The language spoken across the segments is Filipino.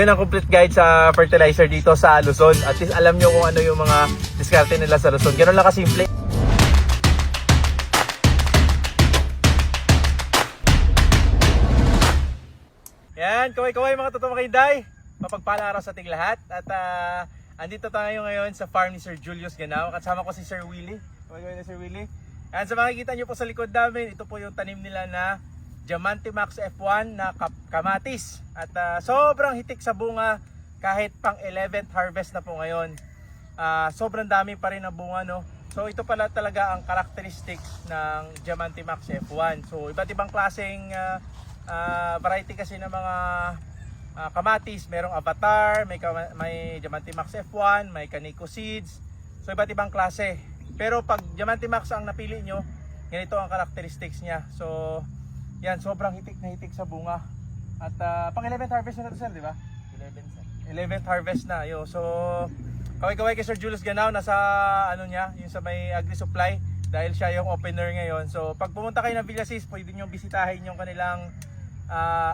Yun ang complete guide sa fertilizer dito sa Luzon. At least alam nyo kung ano yung mga diskarte nila sa Luzon. Ganun lang kasimple. Yan, kaway-kaway mga totoong makinday. Mapagpalang araw sa ating lahat. At andito tayo ngayon sa farm ni Sir Julius Ganao. Kasama ko si Sir Willie. Kaway-kaway na Sir Willie. Yan, sa makikita nyo po sa likod namin, ito po yung tanim nila na Diamante Max F1 na kamatis. At sobrang hitik sa bunga kahit pang 11th harvest na po ngayon. Sobrang dami pa rin ang bunga, no? So ito pala talaga ang characteristics ng Diamante Max F1. So iba't ibang klaseng variety kasi ng mga kamatis. Merong Avatar, may Diamante Max F1, may Kaniko Seeds. So iba't ibang klase. Pero pag Diamante Max ang napili nyo, ganito ang characteristics niya. So yan, sobrang hitik na hitik sa bunga. At pang 11th harvest na ito, sir, di ba? 11th harvest na. Yo. So, kaway-kaway kay Sir Julius Ganao, nasa ano niya, yung sa may Agri Supply, dahil siya yung opener ngayon. So, pag pumunta kayo ng Villasis, pwede nyo bisitahin yung kanilang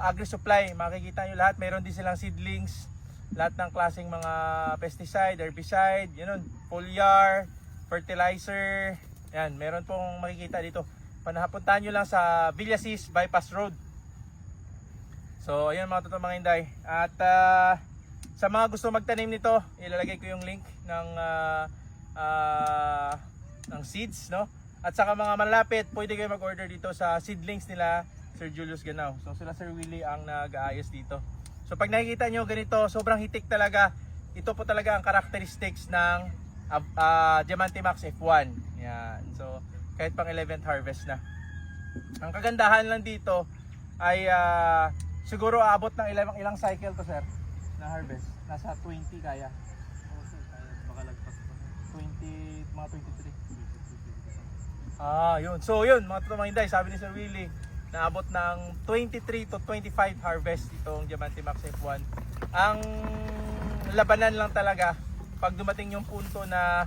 Agri Supply. Makikita nyo lahat. Meron din silang seedlings, lahat ng klaseng mga pesticide, herbicide, yun, foliar, fertilizer. Yan, meron pong makikita dito. Panapuntahan nyo lang sa Villasis Bypass Road. So ayun mga totoong mga hinday. At sa mga gusto magtanim nito, ilalagay ko yung link ng seeds, no? At saka mga malapit, pwede kayo mag-order dito sa seedlings nila Sir Julius Ganao. So sila Sir Willie ang nag-aayos dito. So pag nakikita nyo ganito, sobrang hitik talaga. Ito po talaga ang characteristics ng Diamante Max F1. Yan. So kahit pang 11th harvest na. Ang kagandahan lang dito ay siguro aabot ng ilang cycle to, sir, na harvest. Nasa 20 kaya. Baka lagpas pa. 20, mga 23. Yun. So yun, mga totoong hinday, sabi ni Sir Willie, naabot ng 23 to 25 harvest itong Diamante Max F1. Ang labanan lang talaga pag dumating yung punto na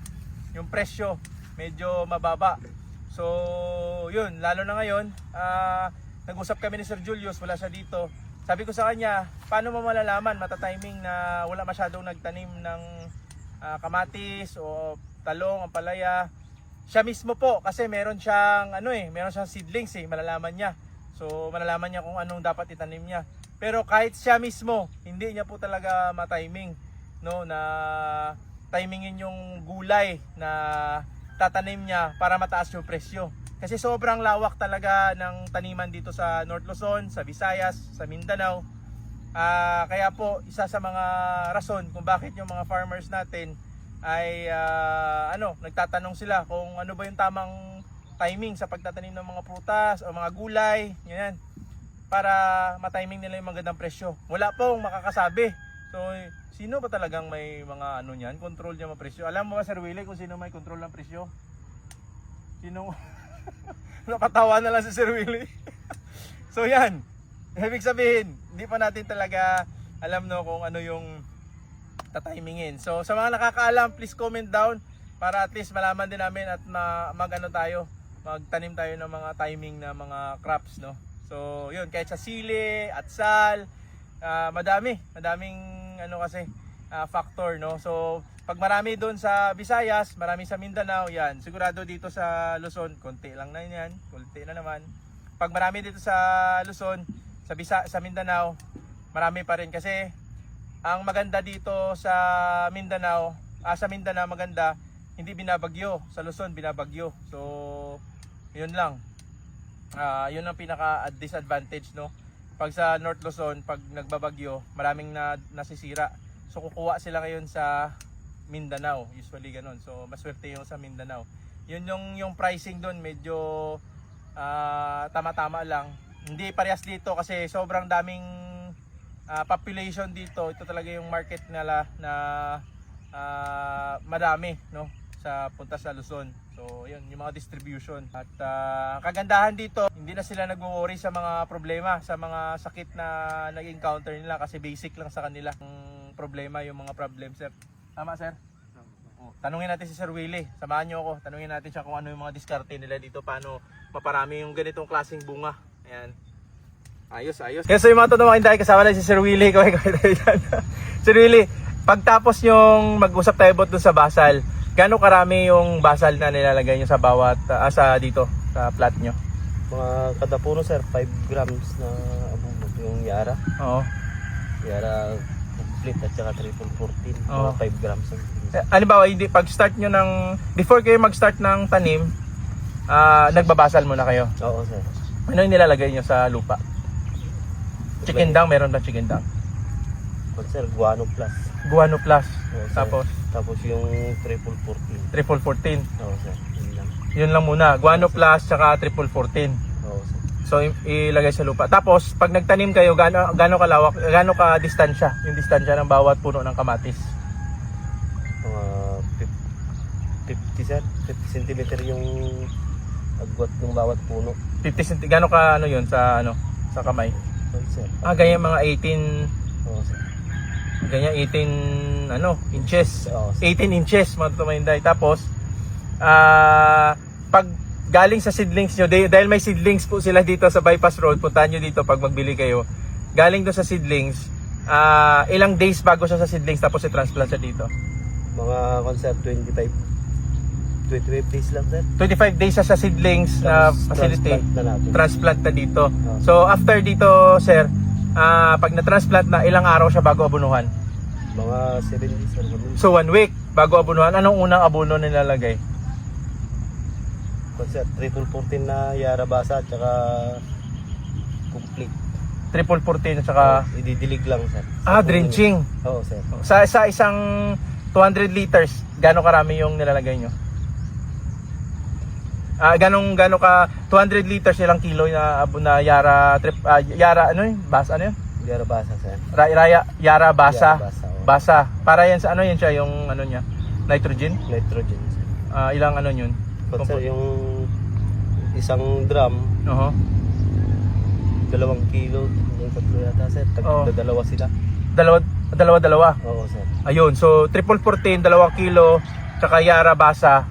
yung presyo medyo mababa. So yun, lalo na ngayon, nag-usap kami ni Sir Julius, wala siya dito. Sabi ko sa kanya, paano mo malalaman, matatiming na wala masyadong nagtanim ng kamatis o talong, ampalaya. Siya mismo po, kasi meron siyang meron siyang seedlings, malalaman niya. So malalaman niya kung anong dapat itanim niya. Pero kahit siya mismo, hindi niya po talaga matiming, no, na timingin yung gulay na tatanim niya para mataas yung presyo. Kasi sobrang lawak talaga ng taniman dito sa North Luzon, sa Visayas, sa Mindanao. Kaya po, isa sa mga rason kung bakit yung mga farmers natin ay nagtatanong sila kung ano ba yung tamang timing sa pagtatanim ng mga prutas o mga gulay, yan, para matiming nila yung magandang presyo. Wala pong makakasabi. So, sino ba talagang may mga niyan, control niya mga presyo? Alam mo ba, Sir Willie, kung sino may control ng presyo? Sino? Napatawa na lang si Sir Willie. So yan, ibig sabihin, hindi pa natin talaga alam, no, kung ano yung tatimingin. So sa mga nakakaalam, please comment down para at least malaman din namin at magtanim tayo ng mga timing na mga crops, no. So yun, kahit sa sili, atsal, madaming kasi factor, no. So pag marami doon sa Visayas, marami sa Mindanao, yan. Sigurado dito sa Luzon, konti lang na yan, konti na naman. Pag marami dito sa Luzon, sa Mindanao, marami pa rin kasi ang maganda dito sa Mindanao maganda, hindi binabagyo. Sa Luzon binabagyo. So yun lang. Yun ang pinaka disadvantage, no. Pag sa North Luzon, pag nagbabagyo, maraming nasisira. So kukuha sila ngayon sa Mindanao, usually ganun. So maswerte yung sa Mindanao. Yun yung pricing doon medyo tama-tama lang. Hindi parehas dito kasi sobrang daming population dito. Ito talaga yung market nila na madami, no, sa punta sa Luzon. So yun, yung mga distribution. At kagandahan dito, hindi na sila nagwo-worry sa mga problema, sa mga sakit na nag-encounter nila kasi basic lang sa kanila ang problema, yung mga problem, sir. Tama, sir? Tanungin natin si Sir Willie. Samahan nyo ako. Tanungin natin siya kung ano yung mga diskarte nila dito. Paano maparami yung ganitong klaseng bunga. Ayan. Ayos. Yes, so yung mga totoong mga kasama na si Sir Willie. Kaway tayo dyan. Sir Willie, pagtapos yung mag-usap tayo about dun sa basal, gaano karami yung basal na nilalagay nyo sa bawat, dito, sa plat nyo? Mga kada puno sir, 5 grams na abubog yung Yara. Oo. Yara complete at saka triple 14. Oo. Mga 5 grams. Halimbawa, hindi, pag-start nyo before kayo mag-start ng tanim, nagbabasal muna kayo. Oo sir. Ano yung nilalagay nyo sa lupa? Chicken dung, meron ba chicken dung? Sir, Guano Plus. Guano Plus. Oo, sir. Tapos yung triple 14. triple 14. Oo sir, yun lang. Yun lang muna. Guano Plus tsaka triple 14. Oo sir. So ilagay sa lupa. Tapos pag nagtanim kayo, gaano kalawak, gaano ka distansya? Yung distansya ng bawat puno ng kamatis. Mga 50 sir, 50 cm yung agwat ng bawat puno. 50 cm, gaano ka yun sa sa kamay? Oo sir. Ganyan mga 18, Oo sir. ganyan 18 inches. Oo sir. 18 inches mga tumainday. Tapos pag galing sa seedlings nyo, dahil may seedlings po sila dito sa bypass road, puntahan nyo dito pag magbili kayo. Galing doon sa seedlings, ilang days bago siya sa seedlings tapos i-transplant siya dito? Mga concert 25 days lang sir. 25 days siya sa seedlings na facility. Transplant na natin. Transplant na dito. So after dito, sir, pag na-transplant na, ilang araw siya bago abunuhan? Mga 7 days sir. So 1 week bago abunuhan. Anong unang abono nilalagay? Concert triple 14 na Yara Basa at saka complete. Triple 14 at saka Ididilig lang sir. drenching. Oo sir. Sa isang 200 liters, gaano karami yung nilalagay nyo? Gano ka 200 liters ilang kilo na Yara Yara Basa yun? Yara Basa sir. Yara Basa. Yara Basa, oo. Basa. Para yan sa yan siya yung niya? Nitrogen? Nitrogen sir. Ilang yun? Concert yung isang drum, Oo. 2 kilo, yung 3 yata sir. Oo. Dalawa sila. Dalawa. Oo sir. Ayun, so triple 14, 2 kilo, tsaka Yara Basa,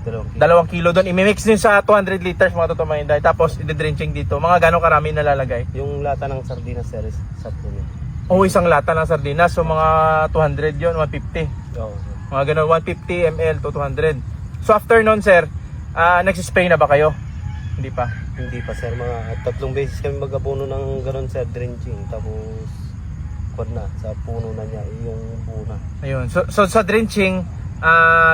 2 kilo. 2 kilo doon. I-mix din sa 200 liters mga totoong mga inday. Tapos i-drenching dito. Mga gano'ng karami nalalagay? Yung lata ng sardinas sir is sa puno. O isang lata ng sardinas. So mga 200 yun, 150. Oo sir. Mga gano'n, 150 ml to 200. So after nun sir, nagsispray na ba kayo? Hindi pa. Hindi pa sir, mga 3 beses kami mag-abono ng ganon sir, drenching. Tapos kwan na, sa puno na niya, yung puna. Ayun. So sa drenching,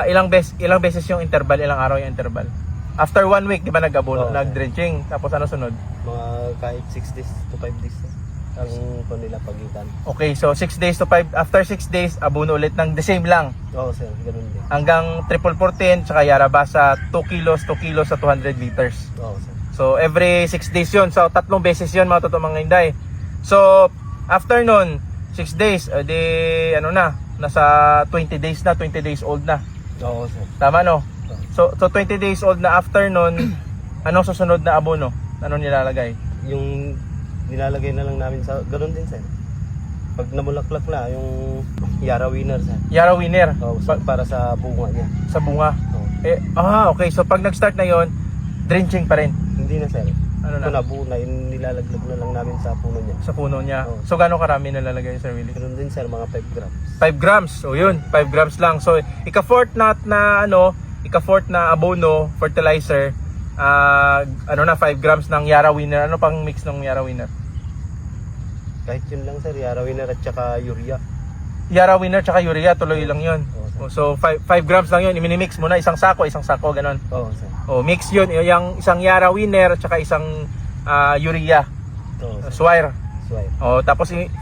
ilang beses yung interval, ilang araw yung interval? After 1 week, di ba nag-abono, Oo. nag-drenching, tapos ano sunod? Mga kahit 6 days to 5 days sir, ang kwan nila pagitan. Okay, so 6 days to 5, after 6 days, abono ulit ng the same lang. Oo sir, ganun din. Hanggang triple 14, tsaka Yara Basa, 2 kilos sa 200 liters. Oo sir. So every 6 days yun, so 3 beses yun mga totoong mga inday. So after nun, 6 days, nasa 20 days na, 20 days old na. Oo sir. Tama no? So 20 days old na after nun, anong susunod na abono? Anong nilalagay? Yung nilalagay na lang namin sa, ganun din sir. Pag namulaklak na, yung Yara Winner sir. Yara Winner Oo, para sa bunga niya. sa bunga. Oo. Okay. So pag nag-start na yon, drenching pa rin. Hindi na sir. Ano Ito na? na buo na, nilalaglag na lang namin sa puno niya. Sa puno niya. Oo. So gaano karami nilalagay Sir Willie? Ganun din sir, mga 5 grams. 5 grams. So yun, 5 grams lang. So ika-fourth na abono, fertilizer, 5 grams ng Yara Winner. Ano pang mix ng Yara Winner? Kahit yun lang sir, Yara Winner at saka urea. Yara Winner tsaka urea, tuloy lang yun. Oo, sir. So 5 grams lang yun, i-mix mo na isang sako, ganon. Oo sir. Mix yun, yung isang Yara Winner tsaka isang urea, Oo sir. swire. Swipe. Tapos 5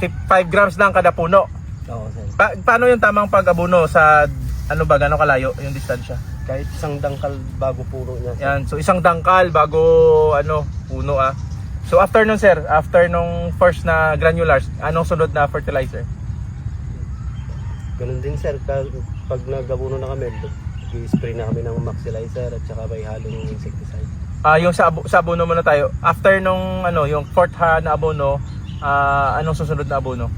grams lang kada puno. Oo sir. Paano yung tamang pag-abono sa gano'ng kalayo yung distansya? Kahit isang dangkal bago puno niya sir. Yan, so isang dangkal bago puno So after nun sir, after nung first na granulars, anong sunod na fertilizer? Ganun din sir, pag nag-abono na kami, i-spray na kami ng maxilizer at saka may halong insecticide. Yung sa abono muna tayo. After nung yung fourth na abono, anong susunod na abono?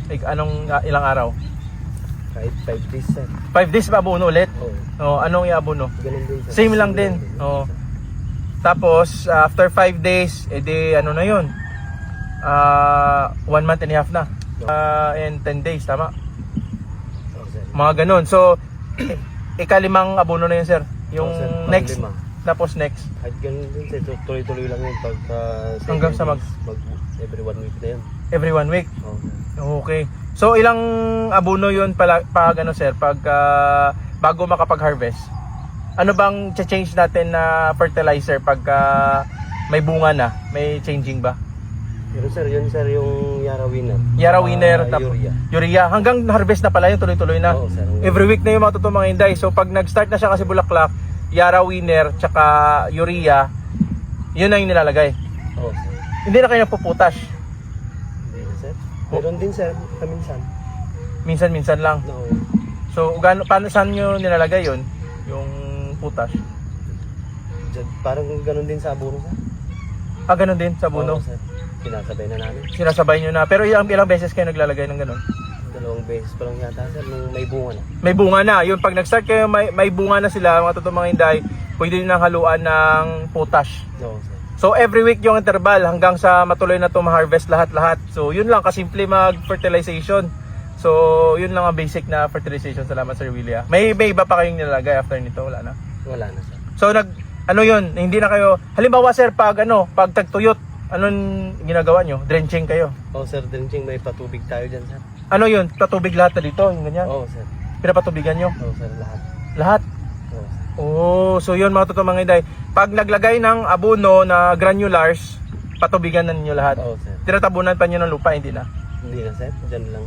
Ilang araw? Kahit 5 days sir. 5 days pa abono ulit? Oo. Anong iabono? Ganun din sir. Same lang din. Tapos after 5 days, edi na yun. 1 month and a half na. And 10 days, tama? Oo, sir. Mga ganun. So, ikalimang abono na yun, sir. Yung Oo, sir. next, Panglima. tapos next. Kahit ganun din sir, tuloy-tuloy lang yun pagka Hanggang sa every 1 week na yun. Every 1 week. Oo, sir. Okay. So, ilang abono yun pag ano, sir, pag bago makapag-harvest? Ano bang change natin na fertilizer pagka may bunga na? May changing ba? Pero sir, yun sir yung Yara Winner. Yara Winner, tapos Urea. urea. Hanggang harvest na pala yun, tuloy-tuloy na. Oo, sir. Every week na yung mga totoo mga Inday. So pag nag-start na siya kasi bulaklak, Yara Winner, tsaka urea, yun na yung nilalagay. Oo, sir. Hindi na kayo nagpuputas. Hindi na sir. Meron din sir, kaminsan. Minsan-minsan lang. Oo. So paano saan nyo nilalagay yun? Yung putas? Parang ganun din sa abono sir. Ganun din sa buno. Oo, sir. Sinasabay na namin. Sinasabay nyo na. Pero ilang beses kayo naglalagay ng ganun? 2 beses pa lang yata sir, nung may bunga na. May bunga na. Yun, pag nag-start kayo, may bunga na sila, mga totoong mga Inday, pwede nyo nang haluan ng potash. Oo, sir. So every week yung interval hanggang sa matuloy na to ma-harvest lahat-lahat. So yun lang, kasimple mag-fertilization. So yun lang ang basic na fertilization. Salamat Sir Willie. May iba pa kayong nilalagay after nito? Wala na? Wala na sir. So ano yun, hindi na kayo, halimbawa sir, pag tagtuyot, anong ginagawa nyo? Drenching kayo? Oo sir, drenching, may patubig tayo dyan sir. Ano yun? Patubig lahat na dito? Yung ganyan? Oo sir. Pinapatubigan nyo? Oo sir, lahat. Lahat? Oo sir. Oh, so yun mga totoo mga Inday. Pag naglagay ng abono na granulars, patubigan na ninyo lahat. Oo sir. Tinatabunan pa nyo ng lupa, hindi na? Hindi na sir, dyan lang.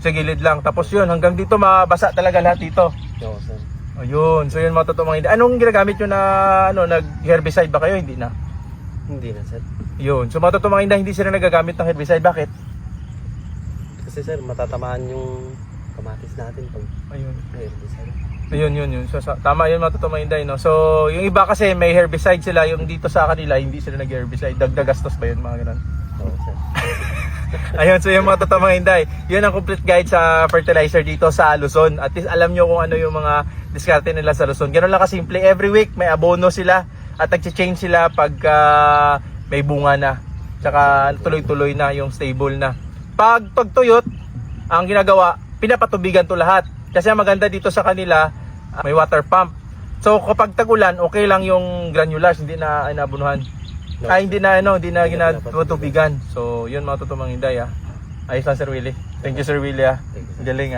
Sa gilid lang. Tapos yun, hanggang dito mabasa talaga lahat dito. Oo sir. Ayun. So yun mga totoo mga Inday. Anong ginagamit nyo na nag-herbicide ba kayo? Hindi na. Hindi na sir. Yun. So mga totoo mga Inday, hindi sila nagagamit ng herbicide. Bakit? Kasi sir, matatamaan yung kamatis natin pag Ayun. may herbicide. Yun. So, tama yun mga totoo mga Inday, no? So yung iba kasi may herbicide sila. Yung dito sa kanila, hindi sila nag-herbicide. Dagdag gastos ba yun mga ganun? Oo sir. Ayun, so yung mga totoo mga Inday, yun ang complete guide sa fertilizer dito sa Luzon. At least alam nyo kung ano yung mga diskarte nila sa Luzon. Ganun lang kasimple, every week may abono sila at nag-change sila pag may bunga na. Tsaka tuloy-tuloy na yung stable na. Pag pagtuyot, ang ginagawa, pinapatubigan to lahat. Kasi ang maganda dito sa kanila, may water pump. So kapag tag-ulan, okay lang yung granulars, hindi na inabunuhan. No. Hindi na ginatutubigan. So, yun mga totoong mga Inday. Ayos lang Sir Willie. Thank you Sir Willie. Thank you, sir. Galing